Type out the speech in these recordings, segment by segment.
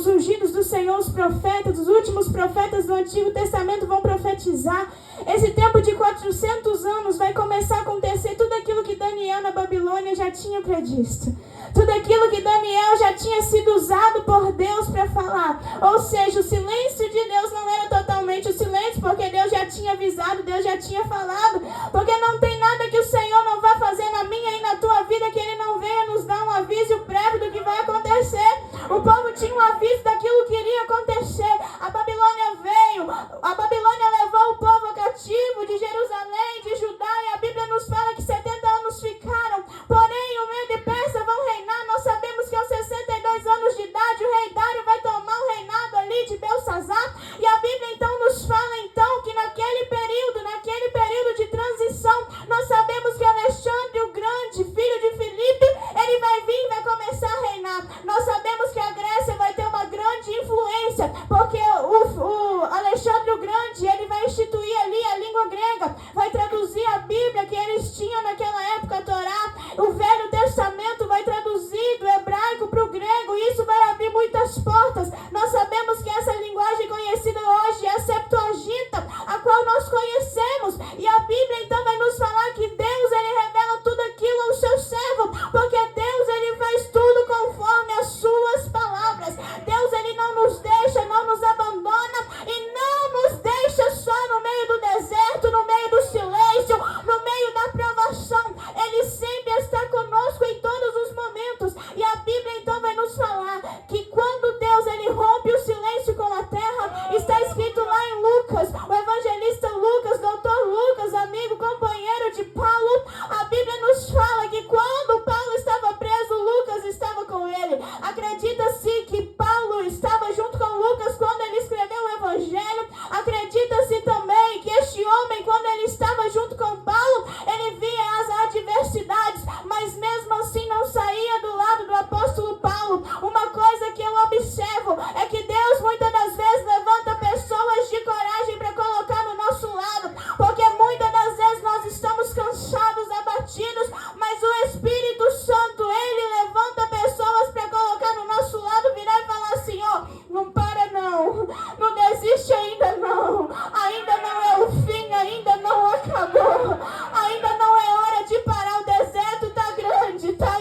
os ungidos do Senhor, os profetas, os últimos profetas do Antigo Testamento vão profetizar. Esse tempo de 400 anos vai começar a acontecer tudo aquilo que Daniel na Babilônia já tinha predisto. Tudo aquilo que Daniel já tinha sido usado por Deus para falar. Ou seja, o silêncio de Deus não era totalmente o silêncio, porque Deus já tinha avisado, Deus já tinha falado. Porque não tem nada que o Senhor não vá fazer na minha e na tua vida que Ele não venha nos dar um aviso prévio do que vai acontecer. O povo tinha um aviso daquilo que iria acontecer. A Babilônia veio, a Babilônia levou o povo cativo de Jerusalém, de Judá, e a Bíblia nos fala que 70 anos ficaram. Porém, o Medo e Persa vão reinar. Nós sabemos que aos 62 anos de idade o rei Dário vai tomar o reinado ali de Belsazar. E a Bíblia então nos fala então que naquele período de transição, nós sabemos que Alexandre o Grande, filho de Filipe, ele vai vir e vai começar a reinar. Nós sabemos que a Grécia vai ter uma grande influência, porque o Alexandre o Grande, ele vai instituir ali a língua grega, vai traduzir a Bíblia que eles tinham naquela época, a Torá. O Velho Testamento vai traduzir do hebraico para o grego, e isso vai abrir muitas portas. Nós sabemos que essa linguagem conhecida hoje é a Septuaginta, a qual nós conhecemos, e a Bíblia então vai nos falar que Deus, ele revela tudo aquilo ao seu servo, porque Deus, ele faz tudo conforme as suas palavras. Deus, ele não nos deixa, não nos abandona e não nos deixa só no meio do deserto, no meio do silêncio, no meio da provação. Ele sempre está conosco em todos os momentos. E a Bíblia então vai nos falar que quando Deus, ele rompe o silêncio com a terra, está escrito lá em Lucas, o evangelista Lucas, doutor Lucas, amigo, companheiro de Paulo, a Bíblia nos fala que quando Paulo estava preso, Lucas estava com ele. Acredita-se que Paulo estava junto com Lucas quando ele escreveu o evangelho. Acredita-se também que este homem, quando ele estava junto com Paulo, ele via as adversidades, mas mesmo assim não saía do lado do apóstolo Paulo. Uma coisa que eu observo é que Deus muitas das vezes levanta pessoas de coragem para colocar no nosso lado, porque muitas das vezes nós estamos cansados, abatidos, mas o Espírito Santo, ele levanta pessoas para colocar no nosso lado, virar e falar assim: ó, não para não, não desiste ainda não é o fim, ainda não acabou, ainda não é hora de parar, o deserto tá grande, tá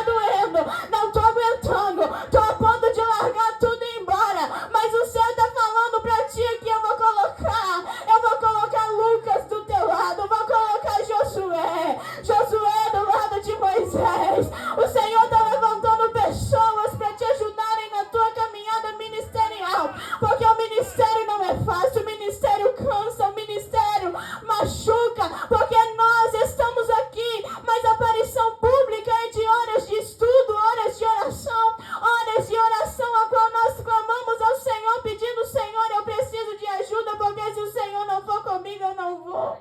doendo, não tô aguentando, tô a ponto de largar tudo e ir embora, mas o Senhor tá falando pra ti que eu vou colocar Lucas do teu lado, eu vou colocar Josué do lado de Moisés. O Senhor tá levantando pessoas para te ajudarem na tua caminhada ministerial, porque o ministério não é fácil, o ministério cansa, o ministério machuca, porque nós estamos aqui, mas a aparição pública é de horas de estudo, horas de oração a qual nós clamamos ao Senhor, pedindo: Senhor, eu preciso de ajuda, porque se o Senhor não for comigo, eu não vou.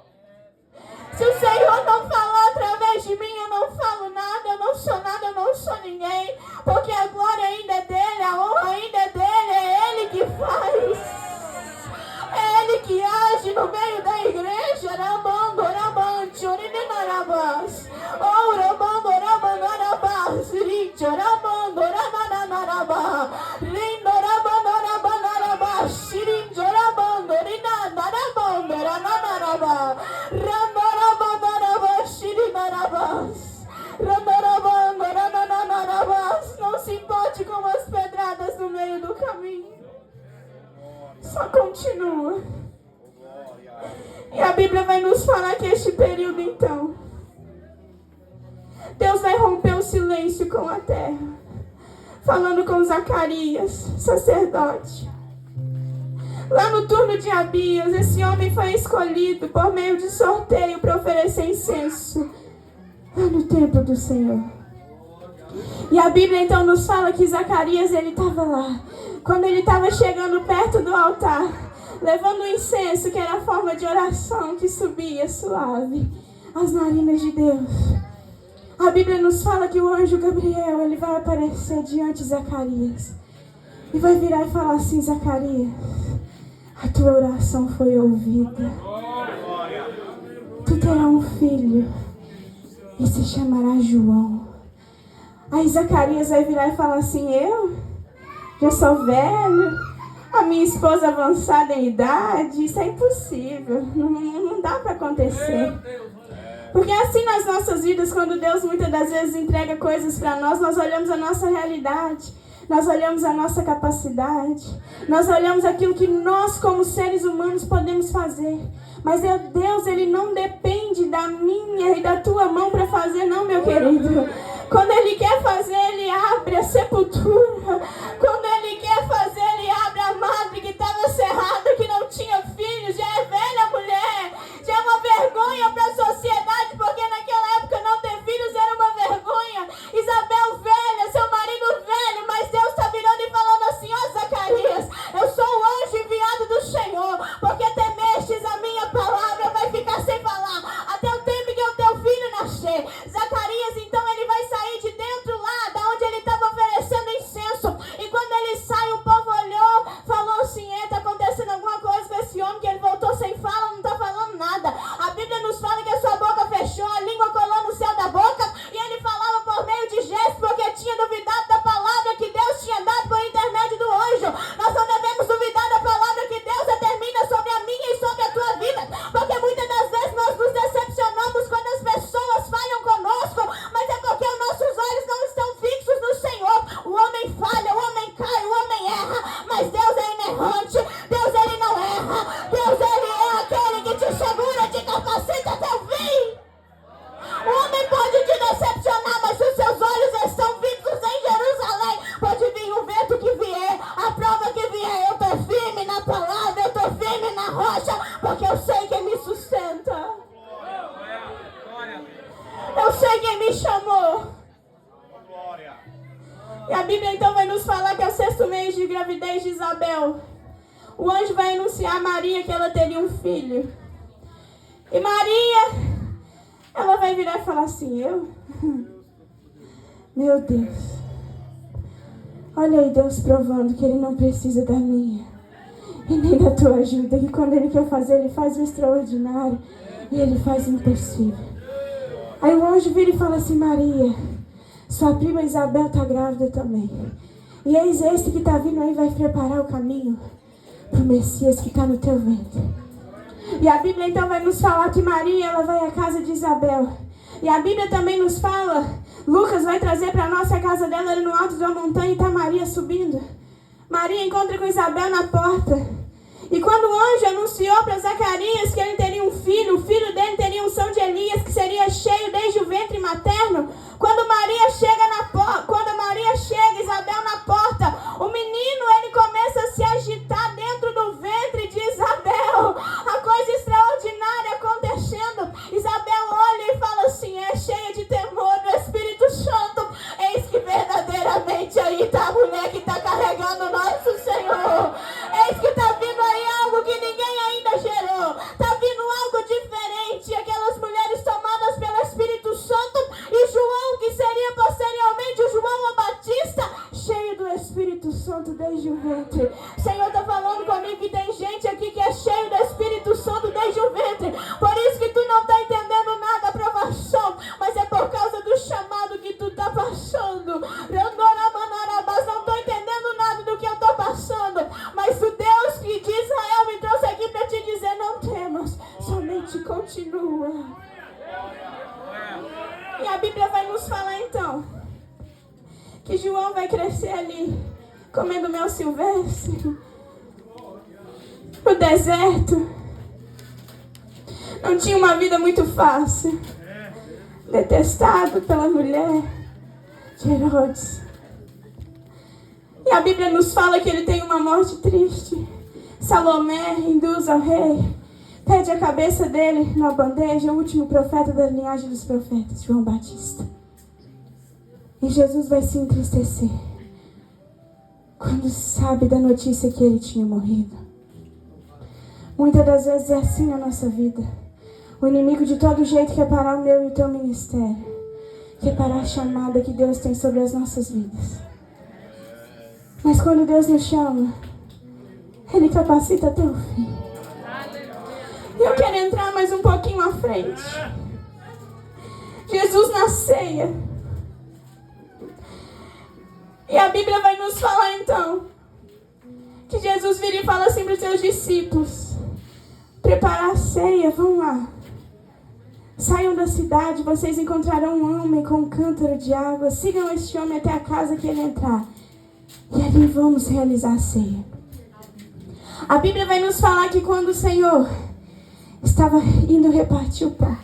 Se o Senhor não falar através de mim, eu não falo nada, eu não sou ninguém, porque a glória ainda é dele, a honra ainda é dele, é ele que faz, é ele que age no meio da igreja. Ramando, ramante, orinarabas, oh, ramando, rabanarabas, rincho, ramando, rabanarabas, rindo, rabanarabanarabas, sirincho, ramando, rinanarabando, rananarabas, ranarabanarabas, sirinarabas, ranarabando, rananarabas. Não se importe com as pedradas no meio do caminho, só continua. E a Bíblia vai nos falar que este período então, Deus vai romper o silêncio com a terra, falando com Zacarias, sacerdote. Lá no turno de Abias, esse homem foi escolhido por meio de sorteio para oferecer incenso lá no templo do Senhor. E a Bíblia então nos fala que Zacarias, ele estava lá. Quando ele estava chegando perto do altar, levando o incenso, que era a forma de oração que subia suave às narinas de Deus, a Bíblia nos fala que o anjo Gabriel, ele vai aparecer diante de Zacarias e vai virar e falar assim: Zacarias, a tua oração foi ouvida. Tu terás um filho e se chamará João. Aí Zacarias vai virar e falar assim: eu? já sou velho, a minha esposa avançada em idade, isso é impossível, não dá para acontecer. Porque assim nas nossas vidas, quando Deus muitas das vezes entrega coisas para nós olhamos a nossa realidade, nós olhamos a nossa capacidade, nós olhamos aquilo que nós como seres humanos podemos fazer. Mas Deus, Ele não depende da minha e da tua mão para fazer, não, meu querido. Quando Ele quer fazer, Ele abre a sepultura. Quando Ele quer fazer, Ele abre a madre que estava cerrada, que não tinha filhos, já é velha mulher. Já é uma vergonha para a sociedade, porque naquela época não ter filhos era uma vergonha. Isabel velha, seu marido velho, mas Deus está virando e falando assim: ó Zacarias, eu sou o anjo enviado do Senhor, porque temestes a minha palavra, vai ficar sem falar até o tempo que o teu filho nascer. Zacarias, então, ele vai sair de dentro lá, da onde ele estava oferecendo incenso. E quando ele sai, o povo olhou, falou assim: está acontecendo alguma coisa com esse homem, que ele voltou sem fala, não está falando nada. A Bíblia nos fala que a sua boca fechou, a língua colou no céu da boca, e ele falava por meio de gestos, porque tinha duvidado da palavra que Deus tinha dado por intermédio do anjo. Nós não devemos duvidar da palavra que Deus determina sobre a minha e sobre a tua vida, porque muitas das vezes nós nos decepcionamos quando as pessoas falham conosco, mas é porque os nossos olhos não estão fixos no Senhor. O homem falha, o homem cai, o homem erra, mas Deus é inerrante. Deus, Ele não erra. Deus, Ele é aquele que te segura, te capacita até o fim. O homem pode te decepcionar, mas se os seus olhos estão fixos em Jerusalém, pode vir o vento que vier, a prova que vier, eu estou firme na palavra, eu estou firme na rocha, porque eu sei quem me sustenta. Eu sei quem me chamou. E a Bíblia então vai nos falar que ao 6º mês de gravidez de Isabel, o anjo vai anunciar a Maria que ela teria um filho. E Maria, ela vai virar e falar assim: eu? Meu Deus. Olha aí Deus provando que Ele não precisa da minha e nem da tua ajuda. Que quando Ele quer fazer, Ele faz o extraordinário e Ele faz o impossível. Aí o anjo vira e fala assim: Maria, sua prima Isabel está grávida também. E eis este que está vindo aí vai preparar o caminho para o Messias que está no teu ventre. E a Bíblia então vai nos falar que Maria, ela vai à casa de Isabel. E a Bíblia também nos fala, Lucas vai trazer para nós a casa dela ali no alto de uma montanha e está Maria subindo. Maria encontra com Isabel na porta. E quando o anjo anunciou para Zacarias que ele teria um filho, o filho dele teria unção de Elias, que seria cheio desde o ventre materno. Quando Maria chega, Isabel na porta, o menino, ele começa a se agitar dentro do ventre de Isabel. A coisa extraordinária acontecendo. Isabel olha e fala assim: é cheia de temor do Espírito Santo. Eis que verdadeiramente aí está a mulher que está carregando o nosso Senhor. Eis que está vindo aí algo que ninguém ainda gerou. Está vindo algo diferente. Aquelas mulheres tomadas pelo Espírito Santo e João, que seria posteriormente o João o Batista, cheio do Espírito Santo desde o ventre. O Senhor está falando comigo que tem gente aqui que é cheio do Espírito Santo desde o ventre. Por isso que tu não está entendendo nada, provação, mas é por causa do chamado que tu está passando. Não estou entendendo nada do que eu estou passando, mas o Deus que de Israel me trouxe aqui para te dizer: não temas, somente continua. E a Bíblia vai nos falar então que João vai crescer ali comendo mel silvestre no deserto. Não tinha uma vida muito fácil, detestado pela mulher de Herodes. E a Bíblia nos fala que ele tem uma morte triste. Salomé induz ao rei, pede a cabeça dele numa bandeja, o último profeta da linhagem dos profetas, João Batista. E Jesus vai se entristecer quando sabe da notícia que ele tinha morrido. Muitas das vezes é assim na nossa vida. O inimigo de todo jeito quer parar o meu e o teu ministério, quer parar a chamada que Deus tem sobre as nossas vidas. Mas quando Deus nos chama, Ele capacita até o fim. E eu quero entrar mais um pouquinho à frente. Jesus na ceia. E a Bíblia vai nos falar então Que Jesus vira e fala assim para os seus discípulos: preparar a ceia, vão lá. Saiam da cidade, vocês encontrarão um homem com um cântaro de água. Sigam este homem até a casa que ele entrar. E ali vamos realizar a ceia. A Bíblia vai nos falar que quando o Senhor estava indo repartir o pão,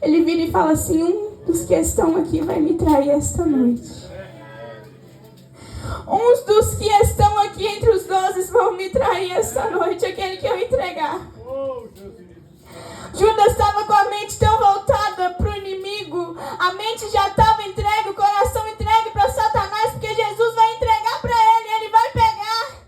ele vira e fala assim: um dos que estão aqui vai me trair esta noite. Uns dos que estão aqui entre os 12 vão me trair esta noite, aquele que eu entregar. Judas estava com a mente tão voltada para o inimigo, a mente já estava entregue, o coração entregue para Satanás, porque Jesus vai entregar para ele, ele vai pegar.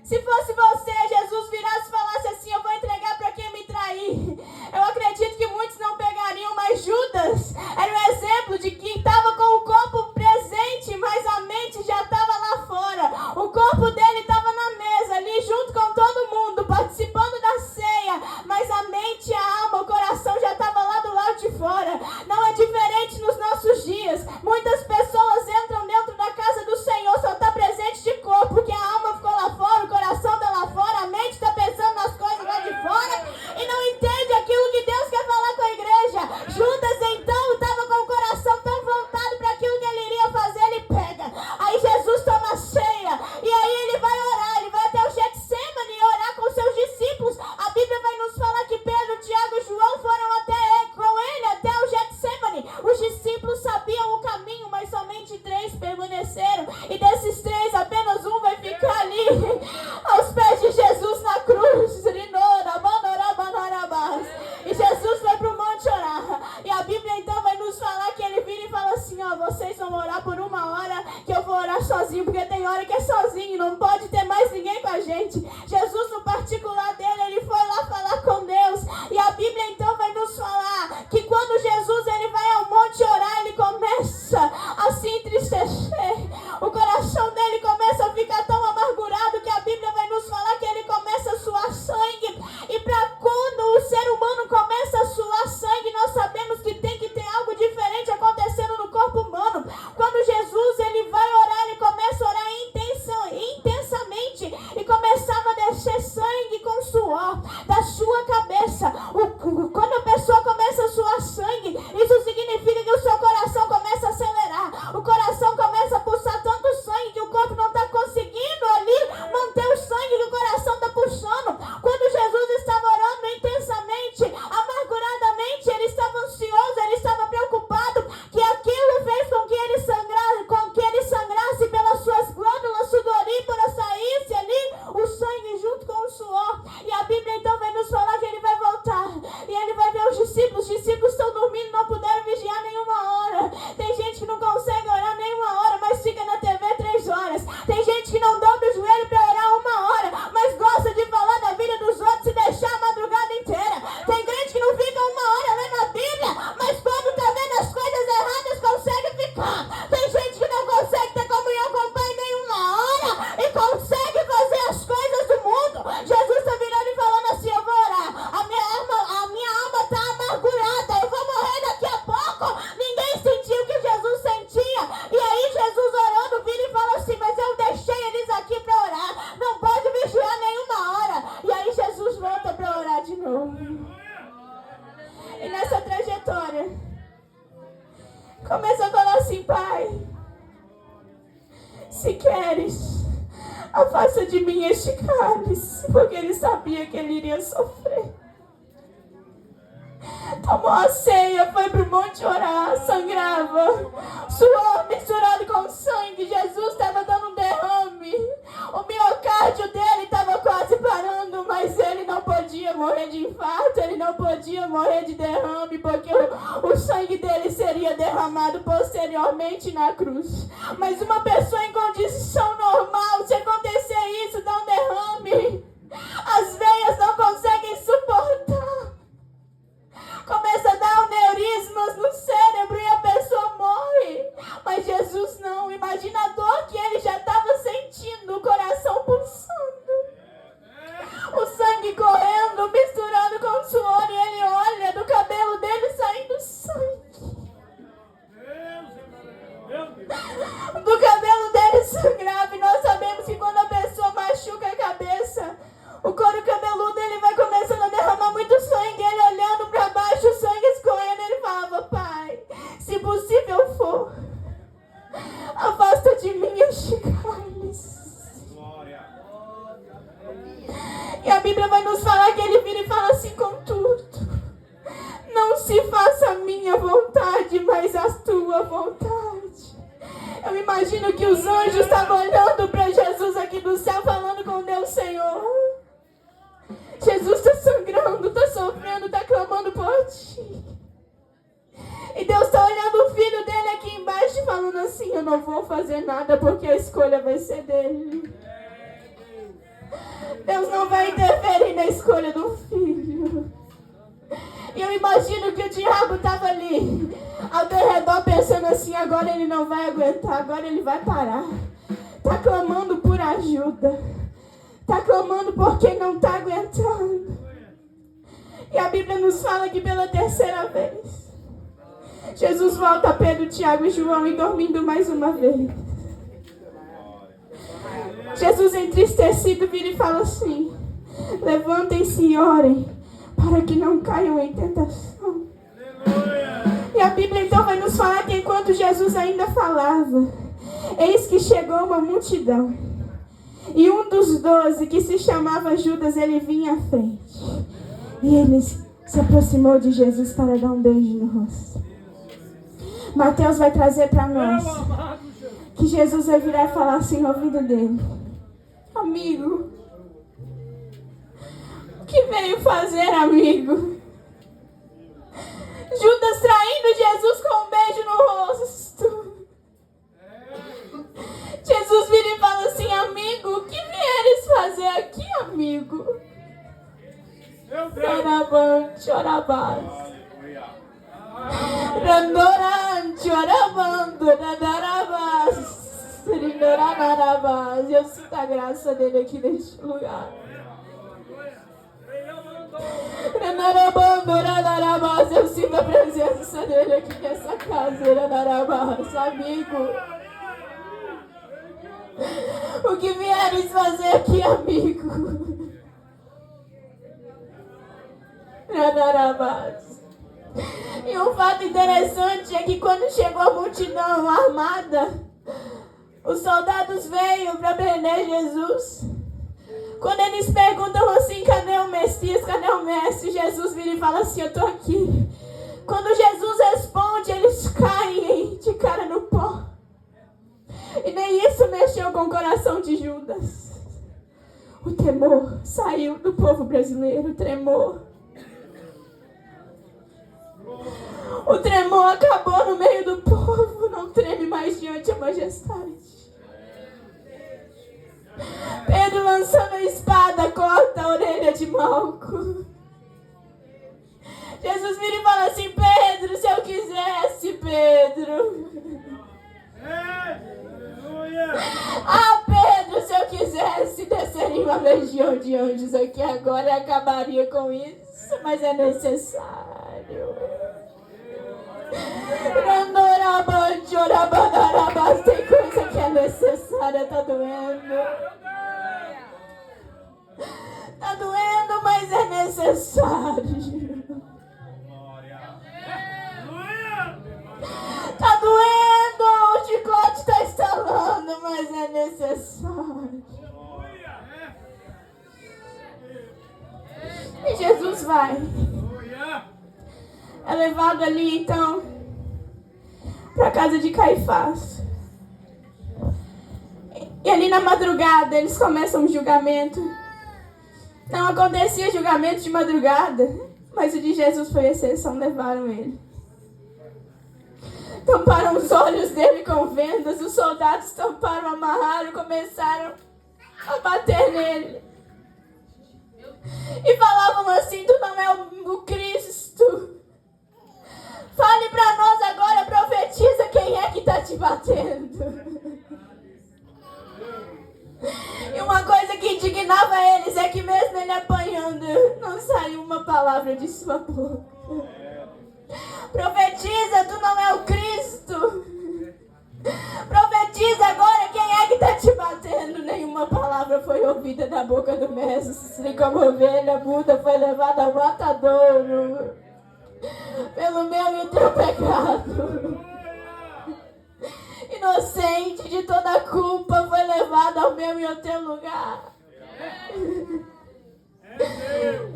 Se fosse você, Jesus virasse e falasse assim: eu vou entregar para quem me trair. Eu acredito que muitos não pegariam, mas Judas era um exemplo de que estava com o corpo presente, mas a mente já estava lá fora. O corpo dele estava na mesa, ali junto com todo mundo, participando da ceia, mas a mente, a alma, o coração já estava lá do lado de fora. Não é diferente nos nossos dias. Muitas pessoas entram dentro da casa do Senhor, só está presente de corpo, porque a alma ficou lá fora, o coração está lá fora, a mente está pensando nas coisas lá de fora e não entende aquilo que Deus quer falar com a igreja. Judas então estava com o coração tão voltado para aquilo que ele iria fazer, ele pega. Aí Jesus toma a ceia e aí ele vai orar, ele vai até o Getsemane orar com seus discípulos. A Bíblia vai nos falar que Pedro, Tiago e João foram com ele até o Getsemane. Os discípulos sabiam o caminho, mas somente 3 permaneceram. E desses 3, apenas um vai ficar ali aos pés de Jesus na cruz. E Jesus foi para o monte orar. E a Bíblia então vai nos falar que ele vira e fala assim: ó, vocês vão orar por 1 hora, que eu vou orar sozinho, porque tem hora que é sozinho, não pode ter mais ninguém com a gente. Jesus, no particular dele, ele foi lá falar com Deus. E a Bíblia então vai nos falar que quando Jesus ele vai ao monte orar, ele começa a se entristecer. O coração dele começa a ficar tão amargurado que a Bíblia vai nos falar que ele começa a suar sangue. E para quando o ser humano começa a suar sangue, nós sabemos que tem que ter algo diferente acontecendo no corpo humano. Quando Jesus ele vai orar, ele começa a orar intensamente e começava a descer sangue com suor da sua cabeça. Quando a pessoa começa a suar sangue, isso significa que o seu coração começa a acelerar. O coração começa a pulsar tanto sangue que o corpo não está conseguindo ali manter o sangue que o coração está puxando. Quando Jesus estava orando intensamente, amarguradamente, ele estava ansioso, ele estava preocupado, que aquilo fez com que ele sangrasse pelas suas glândulas sudoríparas, saísse ali o sangue junto com o suor. E a Bíblia então vai nos falar que ele vai voltar e ele vai ver os discípulos estão dormindo, não puderam vigiar nenhuma hora. Tem gente que não consegue orar nenhuma hora, mas fica na TV 3 horas. Tem gente que não dobra o joelho para orar 1 hora, mas gosta de falar da vida dos outros e deixar a madrugada inteira. Tem gente que não fica 1 hora lendo a Bíblia, mas quando está vendo as coisas erradas consegue ficar. Tem gente que não consegue ter comunhão com o Pai nem 1 hora e consegue fazer as coisas do mundo. Jesus está virando e falando assim: eu vou orar, a minha alma está amargurada, eu vou morrer daqui a pouco. Ninguém sentiu o que Jesus sentia. E aí Jesus orando vira e fala assim: mas eu deixei eles aqui para orar, não pode vigiar nenhuma hora. E aí Jesus volta para orar de novo. E nessa trajetória começa a falar assim: Pai, se queres, afasta de mim este cálice, porque ele sabia que ele iria sofrer. Tomou a ceia, foi pro monte orar, sangrava, suor misturado com sangue. Jesus estava dando um derrame, o miocárdio dele estava quase parando, mas ele não podia morrer de infarto, ele não podia morrer de derrame, porque o sangue dele seria derramado posteriormente na cruz. Mas uma pessoa em condição normal, se acontecer isso, dá um derrame, as veias não conseguem suportar. Começa a dar aneurismas no cérebro e a pessoa morre. Mas Jesus não. Imagina a dor que ele já estava sentindo, o coração pulsando, o sangue correndo, misturando com o suor. E ele olha do cabelo dele saindo sangue. Do cabelo dele sangrava. E nós sabemos Bíblia vai nos falar que ele vira e fala assim: contudo, não se faça a minha vontade, mas a tua vontade. Eu imagino que os anjos estavam olhando para Jesus aqui do céu, falando com Deus: Senhor, Jesus está sangrando, está sofrendo, está clamando por ti. E Deus está olhando o filho dele aqui embaixo e falando assim: eu não vou fazer nada porque a escolha vai ser dele. Deus não vai interferir na escolha do filho. E eu imagino que o diabo estava ali ao teu redor pensando assim: agora ele não vai aguentar, agora ele vai parar. Está clamando por ajuda. Está clamando porque não está aguentando. E a Bíblia nos fala que pela terceira vez Jesus volta a Pedro, Tiago e João e dormindo mais uma vez. Jesus, entristecido, vira e fala assim: levantem-se e orem para que não caiam em tentação. E a Bíblia então vai nos falar que enquanto Jesus ainda falava, eis que chegou uma multidão. E um dos 12, que se chamava Judas, ele vinha à frente. E ele se aproximou de Jesus para dar um beijo no rosto. Mateus vai trazer para nós que Jesus vai virar e falar assim no ouvido dele: amigo, o que veio fazer, amigo? Judas traindo Jesus com um beijo no rosto. Jesus vira e fala assim: amigo, o que vieres fazer aqui, amigo? Chorabam, chorabás. Randoran, chorabando, randarabás. Rindoranarabás. Eu sinto a graça dele aqui neste lugar. Eu sinto a presença dele aqui nessa casa, amigo. O que vieres fazer aqui, amigo? E um fato interessante é que quando chegou a multidão armada, os soldados veio para prender Jesus. Quando eles perguntam assim: cadê o Messias, cadê o Mestre? Jesus vira e fala assim: eu estou aqui. Quando Jesus responde, eles caem de cara no pó. E nem isso mexeu com o coração de Judas. O temor saiu do povo brasileiro, o tremor. O tremor acabou no meio do povo, não treme mais diante da majestade. Pedro, lançando a espada, corta a orelha de Malco. Jesus vira e fala assim: Pedro, se eu quisesse, Pedro. Ah, Pedro, se eu quisesse, desceria uma legião de anjos aqui agora e acabaria com isso, mas é necessário. Tem coisa que é necessária, tá doendo. Tá doendo, mas é necessário. Tá doendo, o chicote tá estalando, mas é necessário. E Jesus vai. É levado ali, então, para a casa de Caifás. E ali na madrugada, eles começam um julgamento. Não acontecia julgamento de madrugada, mas o de Jesus foi exceção, levaram ele. Tamparam os olhos dele com vendas, os soldados tamparam, amarraram, começaram a bater nele. E falavam assim: tu não é o Cristo. Fale para nós agora, profetiza quem é que está te batendo. E uma coisa que indignava eles é que mesmo ele apanhando, não saiu uma palavra de sua boca. Profetiza, tu não é o Cristo. Profetiza agora quem é que está te batendo. Nenhuma palavra foi ouvida da boca do mestre. Como ovelha muda foi levada ao matadouro. Pelo meu e o teu pecado. Inocente de toda a culpa foi levado ao meu e ao teu lugar.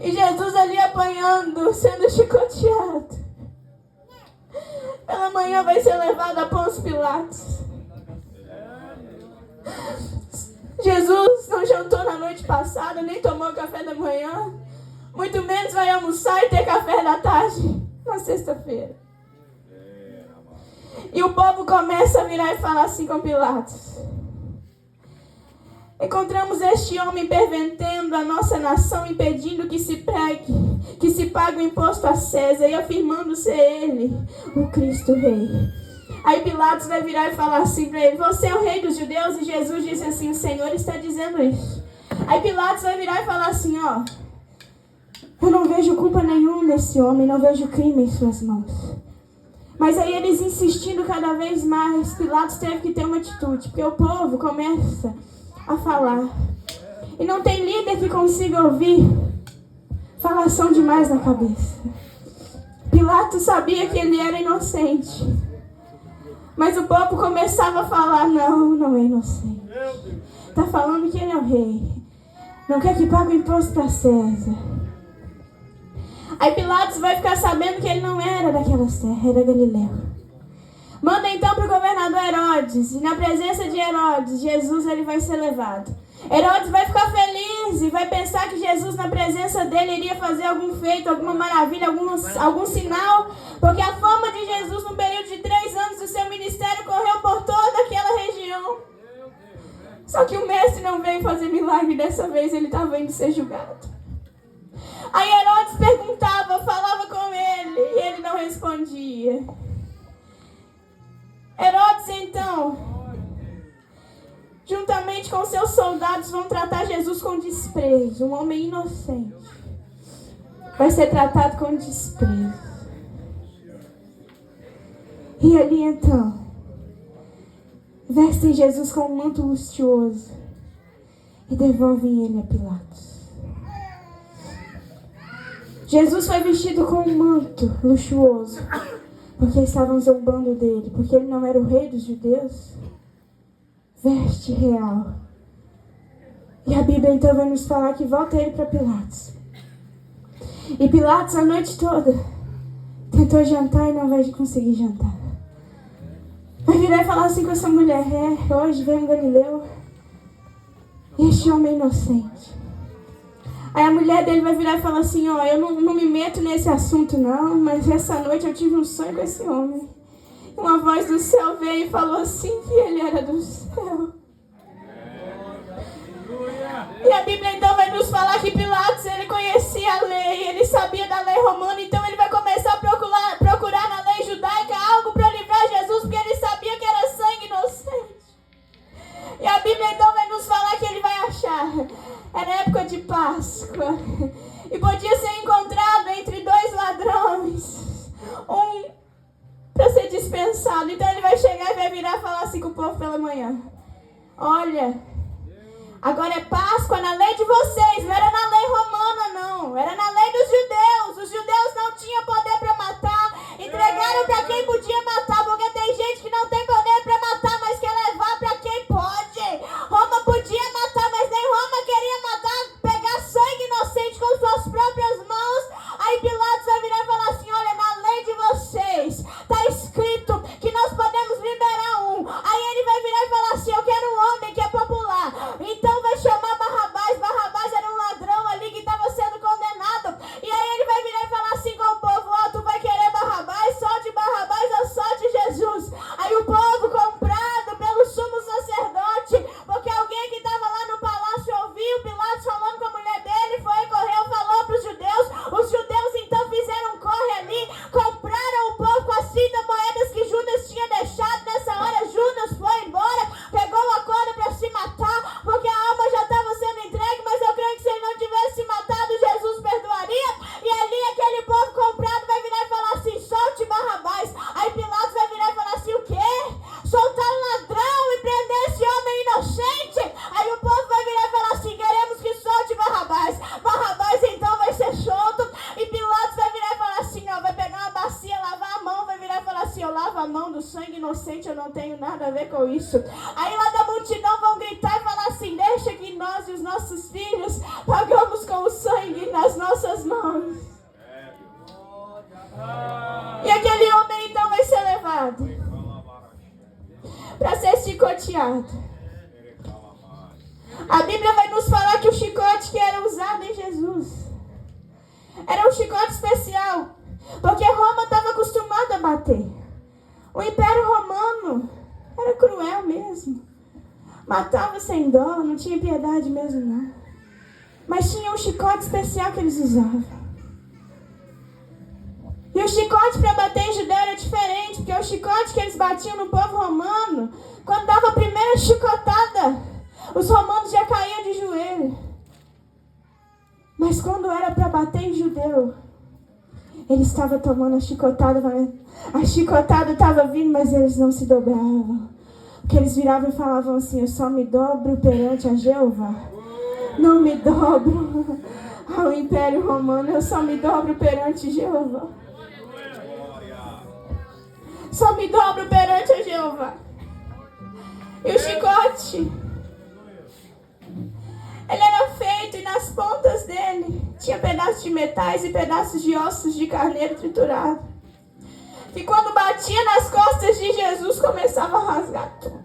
E Jesus ali apanhando, sendo chicoteado. Pela manhã vai ser levado a Pôncio Pilatos. Jesus não jantou na noite passada, nem tomou café da manhã. Muito menos vai almoçar e ter café da tarde na sexta-feira. E o povo começa a virar e falar assim com Pilatos: encontramos este homem pervertendo a nossa nação, impedindo que se pregue, que se pague o imposto a César e afirmando ser ele o Cristo Rei. Aí Pilatos vai virar e falar assim para ele: você é o rei dos judeus? E Jesus disse assim: o Senhor está dizendo isso. Aí Pilatos vai virar e falar assim: ó, eu não vejo culpa nenhuma nesse homem, não vejo crime em suas mãos. Mas aí eles insistindo cada vez mais, Pilatos teve que ter uma atitude, porque o povo começa a falar. E não tem líder que consiga ouvir falação demais na cabeça. Pilatos sabia que ele era inocente. Mas o povo começava a falar: não é inocente. Está falando que ele é o rei. Não quer que pague o imposto para César. Aí Pilatos vai ficar sabendo que ele não era daquelas terras, era Galileu. Manda então para o governador Herodes. E na presença de Herodes, Jesus ele vai ser levado. Herodes vai ficar feliz e vai pensar que Jesus, na presença dele, iria fazer algum feito, alguma maravilha, algum sinal. Porque a fama de Jesus, no período de 3 anos do seu ministério, correu por toda aquela região. Só que o mestre não veio fazer milagre dessa vez, ele estava indo ser julgado. Aí Herodes perguntava, falava com ele, e ele não respondia. Herodes, então, juntamente com seus soldados, vão tratar Jesus com desprezo. Um homem inocente vai ser tratado com desprezo. E ali, então, vestem Jesus com um manto luxuoso e devolvem ele a Pilatos. Jesus foi vestido com um manto luxuoso porque estavam zombando dele, porque ele não era o rei dos judeus. Veste real. E a Bíblia então vai nos falar que volta ele para Pilatos. E Pilatos a noite toda tentou jantar e não vai conseguir jantar. Vai virar e falar assim com essa mulher: hoje vem um Galileu, este homem inocente. Aí a mulher dele vai virar e falar assim: ó, eu não me meto nesse assunto não, mas essa noite eu tive um sonho com esse homem. Uma voz do céu veio e falou assim que ele era do céu. E a Bíblia então vai nos falar que Pilatos, ele conhecia a lei, ele sabia da lei romana, então ele vai começar a procurar na lei judaica algo para livrar Jesus, porque ele sabia que era sangue inocente. E a Bíblia então vai nos falar que ele vai achar. Era época de Páscoa. E podia ser encontrado entre 2 ladrões. Um para ser dispensado. Então ele vai chegar e vai virar e falar assim com o povo pela manhã: olha, agora é Páscoa na lei de vocês. Não era na lei romana não. Era na lei dos judeus. Os judeus não tinham poder para matar. Entregaram para quem podia matar. Porque tem gente que não tem poder para matar, mas quer levar para quem pode. Roma podia matar, mas nem Roma queria matar, pegar sangue inocente com suas próprias mãos. Aí Pilatos vai virar e falar assim: olha, na lei de vocês está escrito que nós podemos liberar um. Aí ele vai virar e falar assim: eu quero um homem que é popular. Então vai chamar Barrabás. Barrabás era um ladrão ali que estava sendo condenado. E aí ele vai virar e falar assim com o povo: ó, tu vai querer Barrabás? Solte Barrabás ou solte Jesus? Aí o povo, comprado pelo sumo sacerdote, porque alguém que estava lá no palácio ouviu Pilatos falando com a mulher dele, foi, correu, falou para os judeus. Os judeus então fizeram um corre ali, compraram o povo com as 30 moedas que Judas tinha deixado. Nessa hora Judas foi embora, pegou a corda para se matar, porque a alma já estava sendo entregue, mas eu creio que se ele não tivesse se matado, Jesus perdoaria. E ali aquele povo comprado vai virar e falar assim: solte Barrabás. Aí Pilatos vai virar e falar assim: o quê? Soltar um ladrão e prender esse homem inocente? Aí o povo vai virar e falar assim: queremos que solte Barrabás. Barrabás então vai ser solto. E Pilatos vai virar e falar assim: ó, vai pegar uma bacia, lavar a mão, vai virar e falar assim: eu lavo a mão do sangue inocente, eu não tenho nada a ver com isso. Aí lá da multidão vão gritar e falar assim: deixa que nós e os nossos filhos pagamos com o sangue nas nossas chicoteado. A Bíblia vai nos falar que o chicote que era usado em Jesus era um chicote especial, porque Roma estava acostumada a bater. O Império Romano era cruel mesmo. Matava sem dó, não tinha piedade mesmo não. Mas tinha um chicote especial que eles usavam. E o chicote para bater em judeu era diferente, porque o chicote que eles batiam no povo romano, quando dava a primeira chicotada, os romanos já caíam de joelho. Mas quando era para bater em judeu, ele estava tomando a chicotada. A chicotada estava vindo, mas eles não se dobravam. Porque eles viravam e falavam assim: eu só me dobro perante a Jeová. Não me dobro ao Império Romano, eu só me dobro perante Jeová. Só me dobro perante a Jeová. E o chicote, ele era feito, e nas pontas dele tinha pedaços de metais e pedaços de ossos de carneiro triturado. E quando batia nas costas de Jesus, começava a rasgar tudo.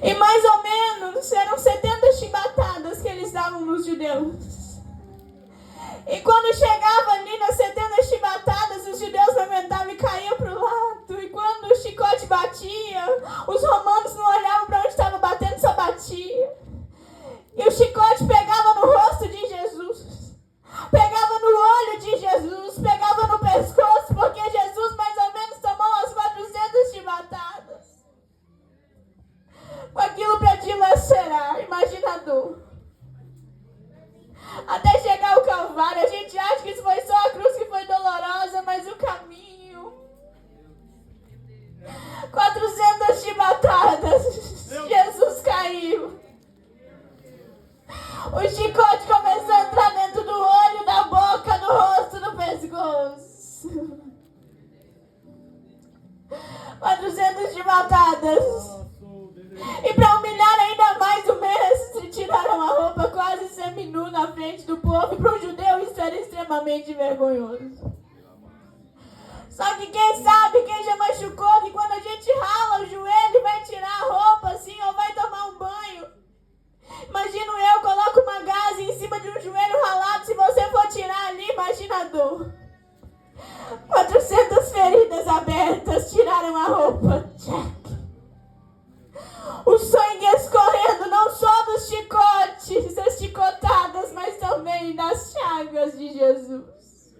E mais ou menos eram 70 chibatadas que eles davam nos judeus. E quando chegava ali nas 70 chibatadas, os judeus não aguentavam e caíam para o lado. E quando o chicote batia, os romanos não olhavam para onde estava batendo, só batia. E o chicote pegava no rosto de Jesus, pegava no olho de Jesus, pegava no pescoço, porque Jesus mais ou menos tomou umas 400 chibatadas. Com aquilo para dilacerar, imagina a dor. Até chegar ao Calvário, a gente acha que isso foi só a cruz que foi dolorosa, mas o caminho. 400 chibatadas, Jesus caiu. O chicote começou a entrar dentro do olho, da boca, do rosto, do pescoço. 400 chibatadas. E para humilhar ainda mais o mestre, tiraram a roupa quase seminu na frente do povo. E para um judeu isso era extremamente vergonhoso. Só que quem sabe, quem já machucou, que quando a gente rala o joelho, vai tirar a roupa assim, ou vai tomar um banho. Imagino eu, coloco uma gaze em cima de um joelho ralado, se você for tirar ali, imagina a dor. 400 feridas abertas, tiraram a roupa. O sangue escorrendo não só dos chicotes, das chicotadas, mas também das chagas de Jesus.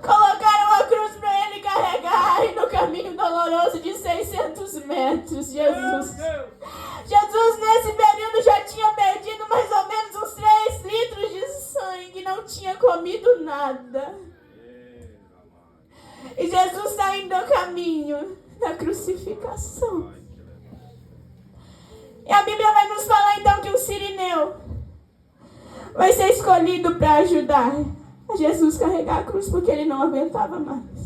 Colocaram a cruz para ele carregar, e no caminho doloroso de 600 metros, Jesus nesse período já tinha perdido mais ou menos uns 3 litros de sangue, não tinha comido nada. E Jesus está indo ao caminho da crucificação. E a Bíblia vai nos falar então que um sirineu vai ser escolhido para ajudar a Jesus carregar a cruz, porque ele não aguentava mais.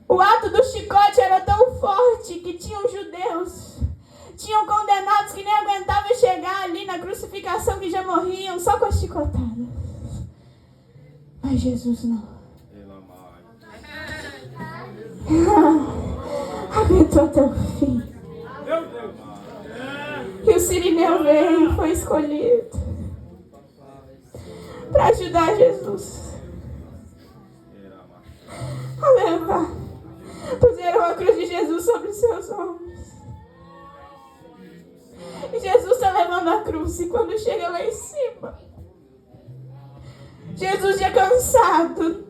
O ato do chicote era tão forte que tinham judeus, tinham condenados que nem aguentavam chegar ali na crucificação, que já morriam só com as chicotadas. Mas Jesus não. Aguentou até o fim. E o sirineu veio, foi escolhido para ajudar Jesus a levar. Puseram a cruz de Jesus sobre os seus ombros. E Jesus está levando a cruz. E quando chega lá em cima, Jesus já cansado,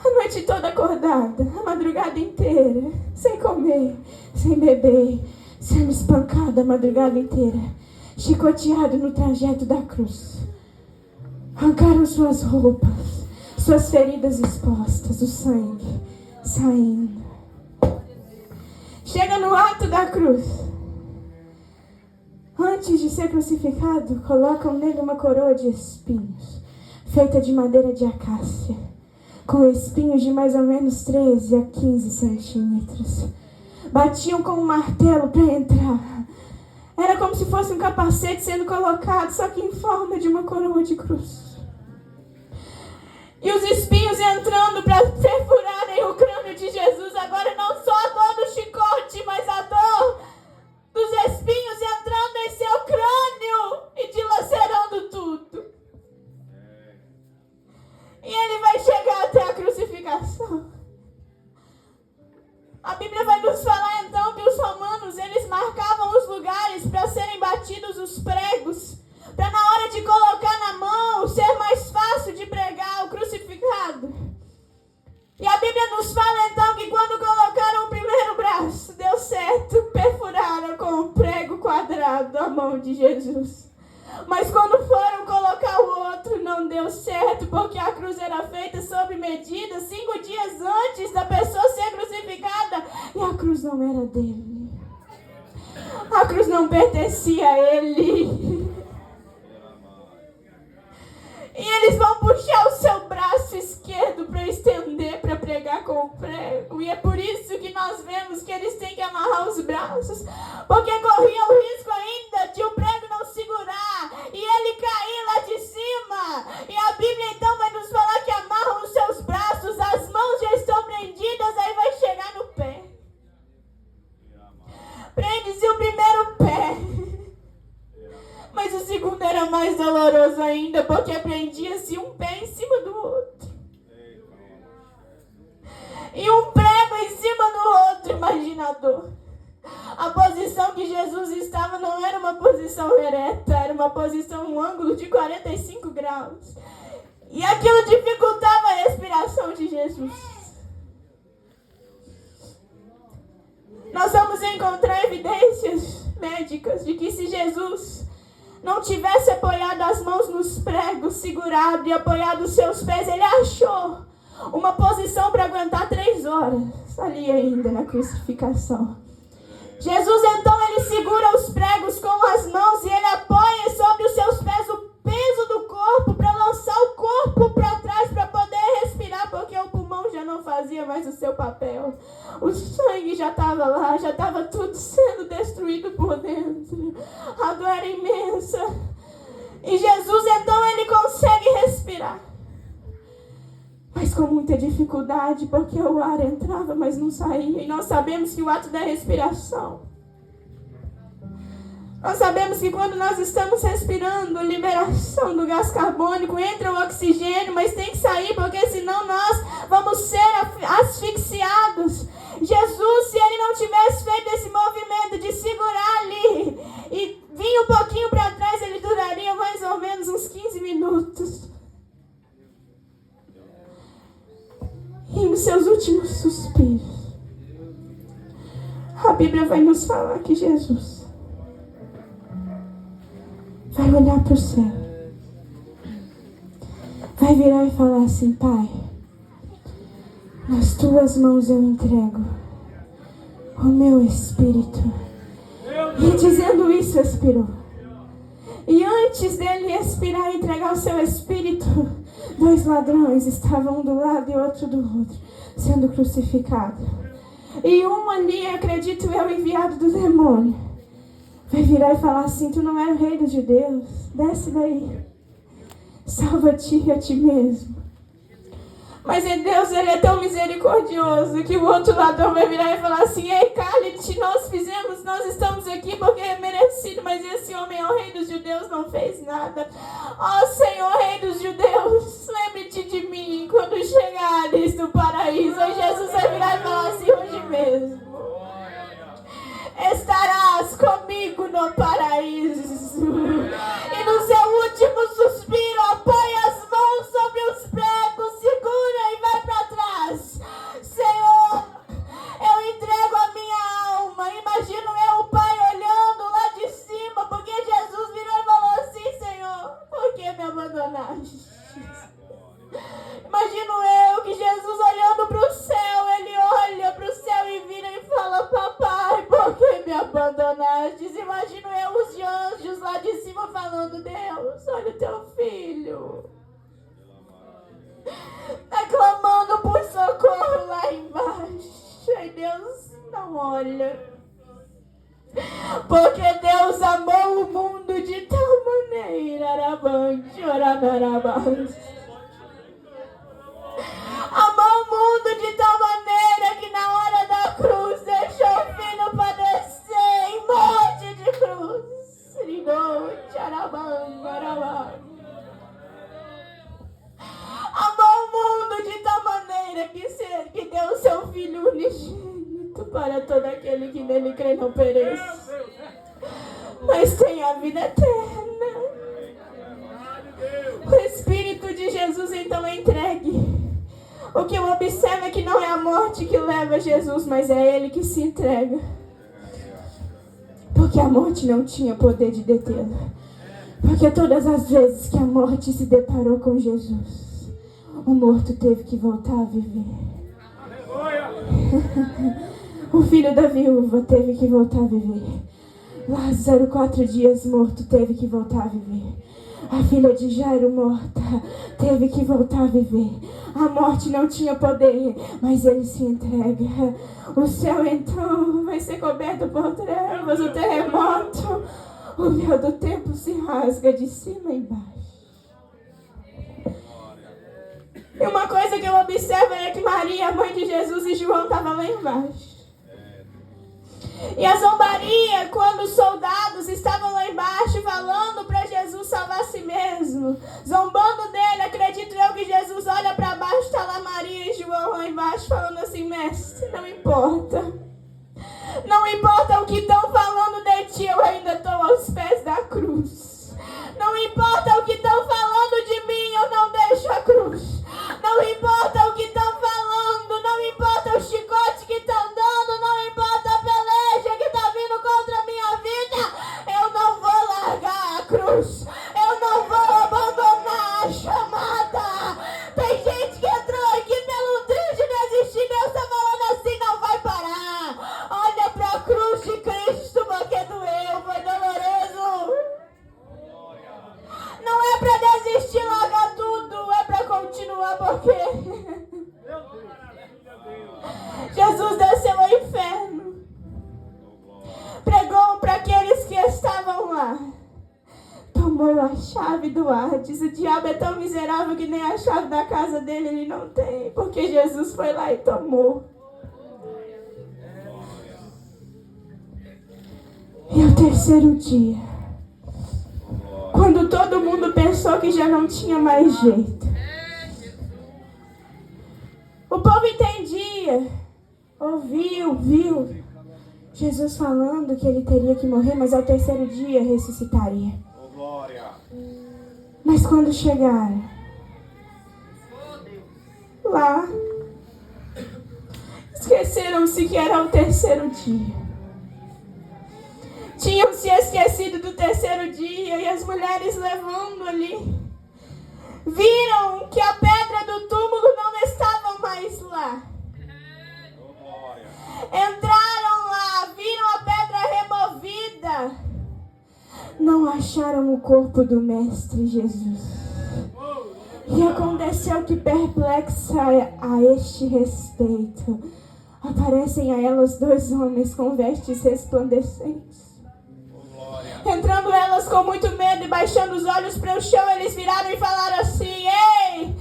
a noite toda acordada, a madrugada inteira, sem comer, sem beber, sendo espancado a madrugada inteira, chicoteado no trajeto da cruz. Arrancaram suas roupas, suas feridas expostas, o sangue saindo. Chega no alto da cruz. Antes de ser crucificado, colocam nele uma coroa de espinhos, feita de madeira de acácia, com espinhos de mais ou menos 13 a 15 centímetros. Batiam com um martelo para entrar. Era como se fosse um capacete sendo colocado, só que em forma de uma coroa de cruz. E os espinhos entrando para perfurarem o crânio de Jesus. Agora não só a dor do chicote, mas a dor dos espinhos entrando em seu crânio e dilacerando tudo. E ele vai chegar até a crucificação. A Bíblia vai nos falar então que os romanos, eles marcavam os lugares para serem batidos os pregos, para na hora de colocar na mão ser mais fácil de pregar o crucificado. E a Bíblia nos fala então que quando colocaram o primeiro braço, deu certo, perfuraram com um prego quadrado a mão de Jesus. Mas quando foram colocar o outro, não deu certo, porque a cruz era feita sob medida, 5 dias antes da pessoa ser crucificada, e a cruz não era dele. A cruz não pertencia a ele. E eles vão puxar o seu braço esquerdo para estender, para pregar com o prego. E é por isso que nós vemos que eles têm que amarrar os braços. Porque corria o risco ainda de o prego não segurar e ele cair lá de cima. E a Bíblia então vai nos falar que amarram os seus braços, as mãos já estão prendidas, aí vai chegar no pé. Prende-se o primeiro pé. Mas o segundo era mais doloroso ainda, porque prendia-se um pé em cima do outro. E um prego em cima do outro, imagina a dor. A posição que Jesus estava não era uma posição ereta, era uma posição, um ângulo de 45 graus. E aquilo dificultava a respiração de Jesus. Nós vamos encontrar evidências médicas de que se Jesus não tivesse apoiado as mãos nos pregos, segurado e apoiado os seus pés, ele achou uma posição para aguentar 3 horas ali ainda na crucificação. Jesus então ele segura os pregos com as mãos e ele apoia sobre os seus pés o peso do corpo para lançar o corpo para trás para poder respirar, porque o pulmão já não fazia mais o seu papel. O sangue já estava lá, já estava tudo sendo destruído por dentro. A dor era imensa. E Jesus então ele consegue respirar. Mas com muita dificuldade, porque o ar entrava, mas não saía. E nós sabemos que o ato da respiração, nós sabemos que quando nós estamos respirando, liberação do gás carbônico, entra o oxigênio, mas tem que sair, porque senão nós vamos ser asfixiados. Jesus, se ele não tivesse feito esse movimento de segurar ali e vir um pouquinho para trás, ele duraria mais ou menos uns 15 minutos. E nos seus últimos suspiros, a Bíblia vai nos falar que Jesus vai olhar para o céu, vai virar e falar assim: Pai, nas tuas mãos eu entrego o meu espírito. E dizendo isso, expirou. E antes dele expirar e entregar o seu espírito, 2 ladrões estavam um do lado e outro do outro, sendo crucificados. E um ali, acredito eu, enviado do demônio, vai virar e falar assim: tu não é o rei dos judeus? Desce daí. Salva-te a ti mesmo. Mas Deus, ele é tão misericordioso que o outro ladrão vai virar e falar assim: ei, cale-te, nós estamos aqui porque é merecido, mas esse homem é o rei dos judeus, não fez nada. Ó Senhor, rei dos judeus, lembre-te de mim quando chegares no paraíso. Aí Jesus vai virar e falar assim: hoje mesmo estarás comigo no paraíso. E no seu último suspiro, apoia as mãos sobre os pregos, segura e vai para trás. Senhor, eu entrego a minha alma. Imagino eu, o Pai, olhando lá de cima, porque Jesus virou e falou assim: Senhor, por que me abandonaste? Imagino eu que Jesus olhando para o céu, ele olha para o céu e vira e fala: papai, por que me abandonaste? Imagino eu os anjos lá de cima falando: Deus, olha o teu filho, tá clamando por socorro lá embaixo. Ai, Deus não olha, porque Deus amou o mundo de tal maneira, arabante, orabarabante, para todo aquele que nele crê não pereça, mas tenha a vida eterna. O Espírito de Jesus então é entregue. O que eu observo é que não é a morte que leva Jesus, mas é Ele que se entrega. Porque a morte não tinha poder de detê-lo. Porque todas as vezes que a morte se deparou com Jesus, o morto teve que voltar a viver. O filho da viúva teve que voltar a viver. Lázaro, 4 dias morto, teve que voltar a viver. A filha de Jairo morta teve que voltar a viver. A morte não tinha poder, mas ele se entrega. O céu então vai ser coberto por trevas, o terremoto, o véu do templo se rasga de cima e embaixo. E uma coisa que eu observo é que Maria, mãe de Jesus, e João estavam lá embaixo. E a zombaria, quando os soldados estavam lá embaixo falando para Jesus salvar a si mesmo, zombando dele, acredito eu que Jesus olha para baixo, está lá Maria e João lá embaixo falando assim: mestre, não importa. Não importa o que estão falando de ti, eu ainda estou aos pés da cruz. Não importa o que estão falando de mim, eu não deixo a cruz. Não importa o que estão falando, não importa o chicote que estão dando, não importa a peleja que está vindo contra a minha vida, eu não vou largar a cruz. Eu não vou abandonar a chamada. Tem gente que entrou aqui pelo triste de desistir, Deus está falando assim: não vai parar. Olha para a cruz de Cristo, porque doeu, foi doloroso. Não é para desistir, largar tudo, é para continuar, porque Jesus desceu ao inferno, pregou para aqueles que estavam lá, tomou a chave do Hades. O diabo é tão miserável que nem a chave da casa dele ele não tem, porque Jesus foi lá e tomou. E ao terceiro dia, quando todo mundo pensou que já não tinha mais jeito, o povo entendia, viu Jesus falando que ele teria que morrer, mas ao terceiro dia ressuscitaria. Mas quando chegaram lá, esqueceram-se que era o terceiro dia. Tinham se esquecido do terceiro dia, e as mulheres levando ali viram que a pedra do túmulo não estava mais lá. Entraram lá, viram a pedra removida, não acharam o corpo do Mestre Jesus. E aconteceu que, perplexa a este respeito, aparecem a elas 2 homens com vestes resplandecentes. Entrando elas com muito medo e baixando os olhos para o chão, eles viraram e falaram assim: ei,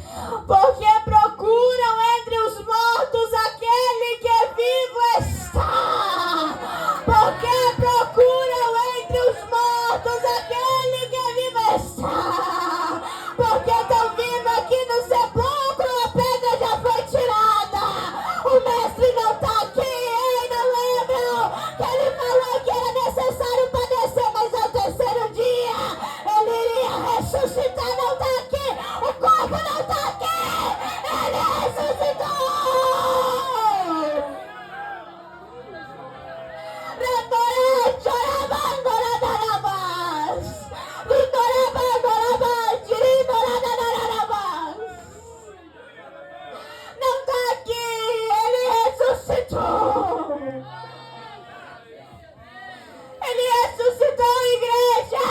por que procuram entre os mortos aquele que vivo está? Por que procuram entre os mortos aquele que vivo está? Porque estão vindo aqui no sepulcro, a pedra já foi tirada. O mestre não está aqui, ei, não lembram que ele falou que era necessário padecer, mas ao terceiro dia ele iria ressuscitar. Não está aqui, o corpo não está aqui, ele ressuscitou. Não está aqui, ele ressuscitou. Ele ressuscitou, igreja.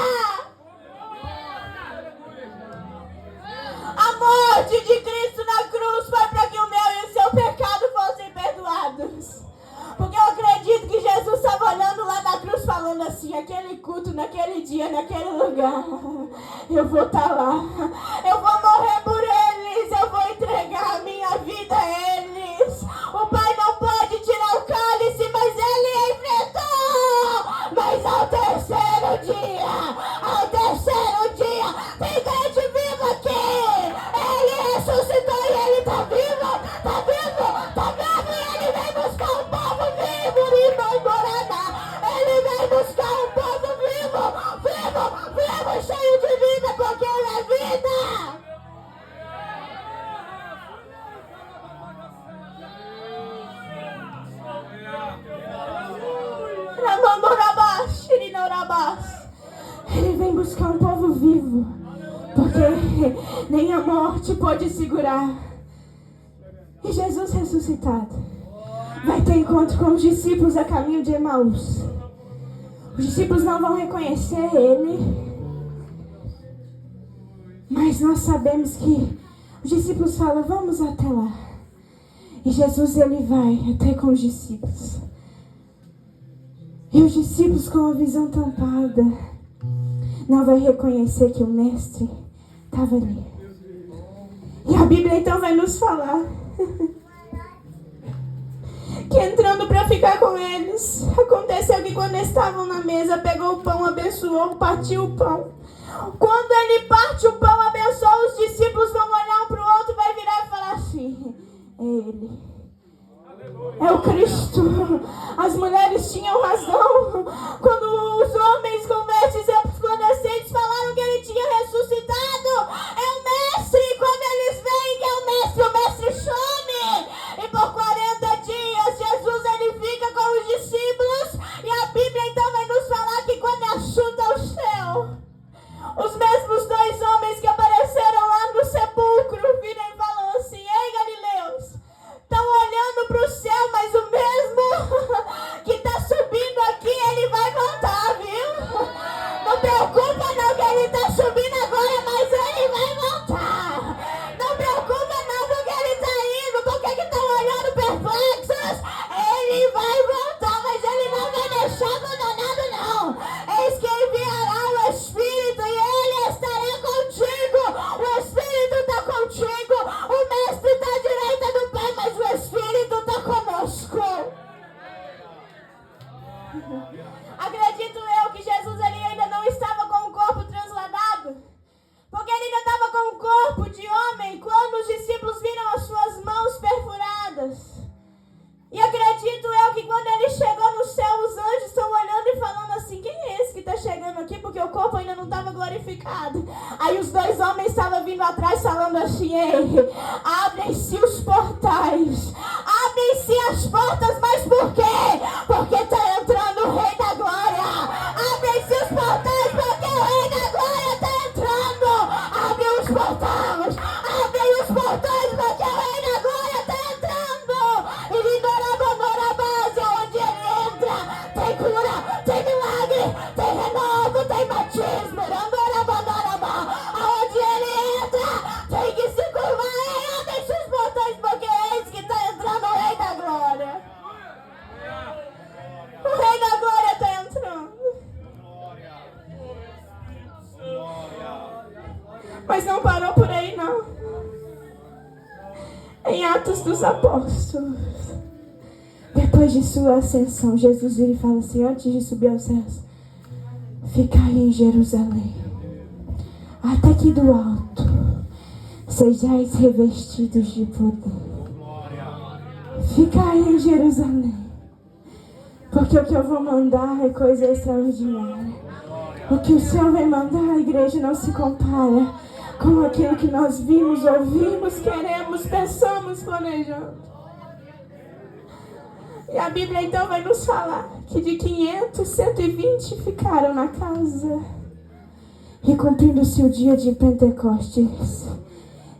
A morte de Cristo na cruz foi para que o meu e o seu pecado fossem perdoados. Porque eu acredito que Jesus estava olhando lá na cruz falando assim: aquele culto, naquele dia, naquele lugar, eu vou estar lá. Eu vou morrer por eles, eu vou entregar a minha vida a eles. O Pai não pode tirar o cálice, mas ele enfrentou. Mas ao terceiro dia, tem gente viva aqui. Ele ressuscitou e ele está vivo, e ele vem buscar um povo vivo. buscar um povo vivo, porque nem a morte pode segurar. E Jesus ressuscitado vai ter encontro com os discípulos a caminho de Emaús. Os discípulos não vão reconhecer ele, mas nós sabemos que os discípulos falam, vamos até lá. E Jesus, ele vai até com os discípulos. E os discípulos, com a visão tampada, não vai reconhecer que o mestre estava ali. E a Bíblia então vai nos falar que entrando para ficar com eles, aconteceu que quando estavam na mesa, pegou o pão, abençoou, partiu o pão. Quando ele parte o pão, abençoa, os discípulos vão olhar um para o outro, vai virar e falar assim, é ele. É o Cristo. As mulheres tinham razão quando os homens com vestes resplandecentes falaram que ele tinha ressuscitado. É o mestre. E quando eles veem que é o mestre some. E por 40 dias Jesus ele fica com os discípulos. E a Bíblia então vai nos falar que quando é assunto ao céu, os mesmos dois homens que apareceram lá no sepulcro viram e falam assim, ei Galileus, estão olhando para o céu, mas o mesmo que está subindo aqui, ele vai voltar, viu? Não preocupa não que ele está subindo agora, mas ele vai voltar. Não preocupa não porque ele está indo, porque que estão olhando perplexos. Ele vai voltar, mas ele não vai deixar abandonado não. Eis que enviará o Espírito e ele estará contigo. O Espírito está contigo, o Mestre está à direita do Pai, mas o Espírito está conosco. Acredito eu que Jesus ele ainda não estava com o corpo transladado, porque ele ainda estava com o corpo de homem quando os discípulos viram as suas mãos perfuradas. E acredito eu que quando ele chegou no céu, os anjos estão olhando e falando assim, quem é esse que está chegando aqui? Porque o corpo ainda não estava glorificado. Aí os dois homens estavam vindo atrás falando assim, ei, abrem-se os portais, abrem-se as portas, mas por quê? Porque está entrando o Rei da Glória. Abrem-se os portais porque o Rei da Glória está entrando. Abrem os portais, abrem os portais porque o Rei da Glória está entrando. Onde ele entra, tem cura, tem milagre, tem renovo, tem batismo. Aonde ele entra, tem que se curvar. Abre esses botões, porque é esse que está entrando, o Rei da Glória. O Rei da Glória está entrando. Mas não parou por aí, não. Em Atos dos Apóstolos, depois de sua ascensão, Jesus vira e fala assim, antes de subir aos céus, ficai em Jerusalém, até que do alto sejais revestidos de poder. Ficai em Jerusalém, porque o que eu vou mandar é coisa extraordinária. O que o Senhor vai mandar, a igreja não se compara com aquilo que nós vimos, ouvimos, queremos, pensamos, planejamos. E a Bíblia então vai nos falar que de 500, 120 ficaram na casa. E cumprindo-se o dia de Pentecostes,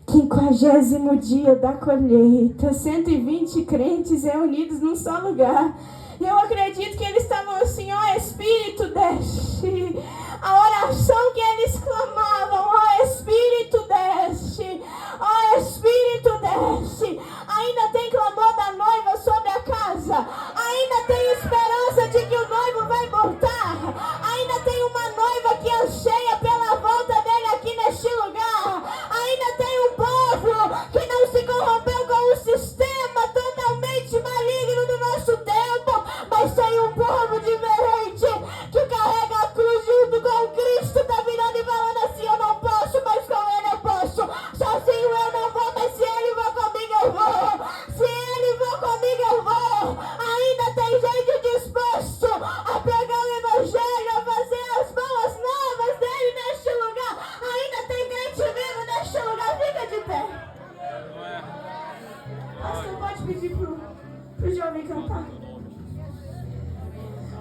50º dia da colheita, 120 crentes reunidos num só lugar. E eu acredito que eles estavam assim, ó Espírito, desce. A oração que eles clamavam, ó Espírito, desce. Ó Espírito, desce. Ainda tem clamor da noiva sobre a casa. Ainda tem esperança de que o noivo vai voltar. Ainda tem uma noiva que anseia pela volta dele aqui neste lugar. Ainda tem um povo que não se corrompeu com o sistema totalmente maligno do nosso tempo, mas tem um povo diferente que carrega a cruz junto com Cristo, tá virando e falando assim, eu não posso, mas com ele eu posso. Sozinho eu não vou, mas se ele for comigo eu vou. Se ele for comigo eu vou. Ainda tem gente disposto a pregar o evangelho, a fazer as boas novas dele neste lugar. Ainda tem crente vivo neste lugar. Fica de pé. Pastor, pode pedir pro jovem cantar.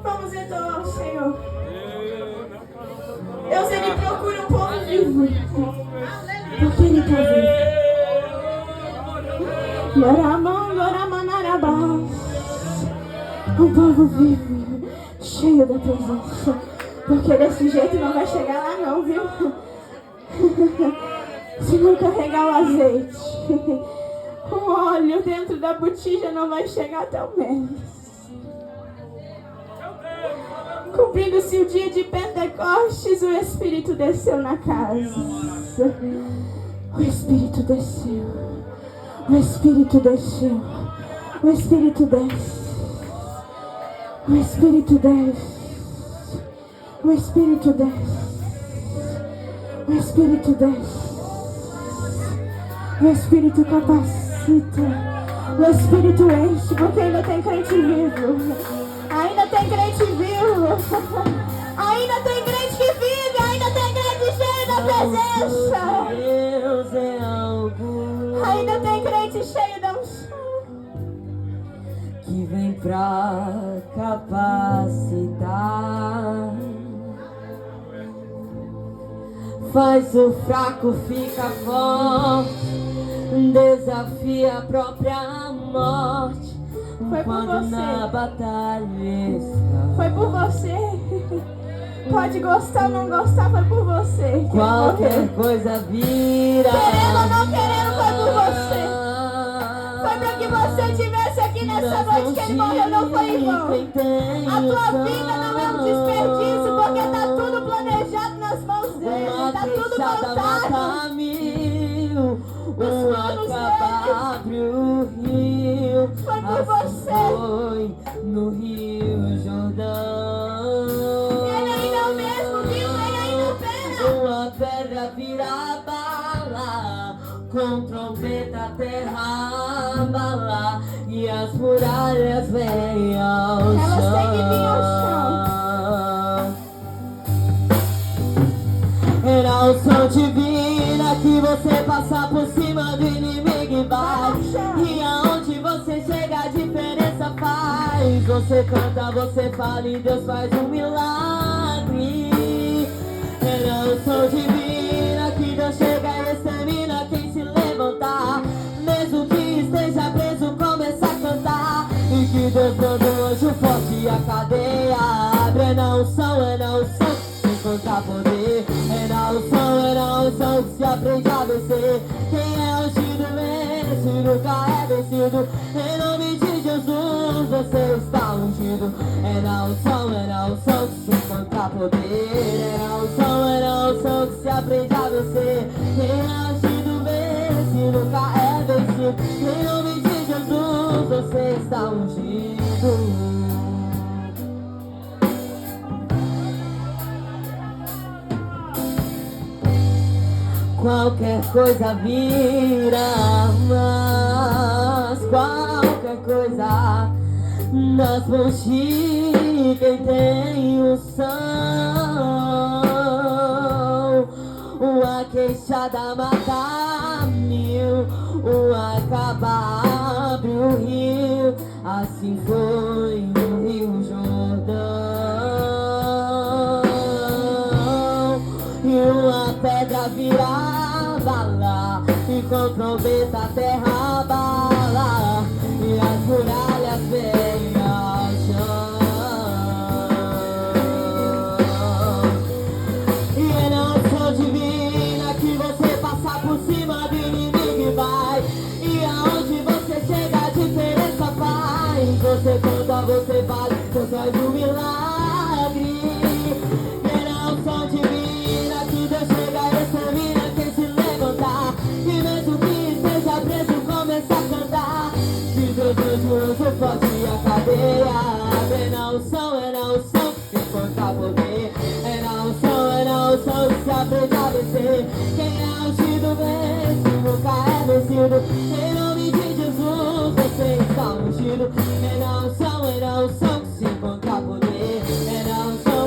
Vamos então ao Senhor. Deus, Ele procura um povo vivo. Porque Ele está vivo. Um povo vivo, cheio da presença. Porque desse jeito não vai chegar lá não, viu? Se não carregar o azeite, o óleo dentro da botija não vai chegar até o mês. Cumprindo-se o dia de Pentecostes, o Espírito desceu na casa. O Espírito desceu. O Espírito desceu. O Espírito desce. O Espírito desce. O Espírito desce. O Espírito desce. O Espírito capacita. O Espírito enche, porque ainda tem crente vivo. Ainda tem crente vivo. Ainda tem crente que vive. Ainda tem crente cheio da presença. Deus é algo. Ainda tem crente cheio da unção. Que vem pra capacitar. Faz o fraco ficar forte. Desafia a própria morte. Foi por quando você. na batalha está. Foi por você. Pode gostar ou não gostar, foi por você. Qualquer coisa vira. Querendo ou não querendo, foi por você. Foi pra que você estivesse aqui nessa noite que Ele morreu, não foi em vão. A tua vida não é um desperdício, porque tá tudo planejado nas mãos dele. Tá tudo montado. Abre o rio. Foi por você. Foi no Rio Jordão. Ele ainda é o mesmo, viu? Ele ainda opera. Uma pedra vira bala, com trombeta a terra abala, e as muralhas vêm ao chão. Elas têm que vir ao chão. Era o som divina que você passa por cima do inimigo e vai. E aonde você chega a diferença faz. Você canta, você fala e Deus faz um milagre. Era o som divina que Deus chega e extermina quem se levantar. Mesmo que esteja preso, começa a cantar. E que Deus manda um anjo forte e a cadeia abre. É na unção, encontrar poder. É na unção que se aprende a vencer. Quem é ungido vence, nunca é vencido. Em nome de Jesus você está ungido. É na unção que se encontra poder. É na unção que se aprende a vencer. Quem é ungido vence, nunca é vencido. Em nome de Jesus você está ungido. Qualquer coisa vira, mas qualquer coisa nas mãos de quem tem unção. Uma queixada mata mil, uma acaba abre o rio. Assim foi no Rio Jordão. E uma pedra vira bala, e com trombeta a terra abala, e as muralhas vêm ao chão. E é na unção divina que você passa por cima do inimigo e vai. E aonde você chega a diferença faz. Você canta, você vale, Deus faz um milagre. E é na unção divina que Deus chega e extermina quem se levantar. E mesmo que esteja preso, começa a cantar. Se Deus anjo forte e a cadeia abre. É na unção que se encontra poder. É na unção que se aprende a vencer. Quem é ungido vence, nunca é vencido. Em nome de Jesus você está ungido. É na unção que se encontra poder. É na unção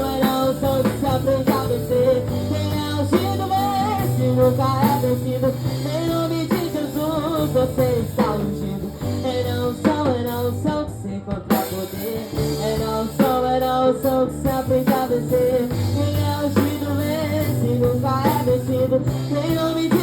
que se aprende a vencer. Quem é ungido vence, nunca é vencido. Em nome de Jesus você está ungido. É na unção que se encontra poder. É na unção que se aprende a vencer. Quem é ungido vence, medo. Em nome de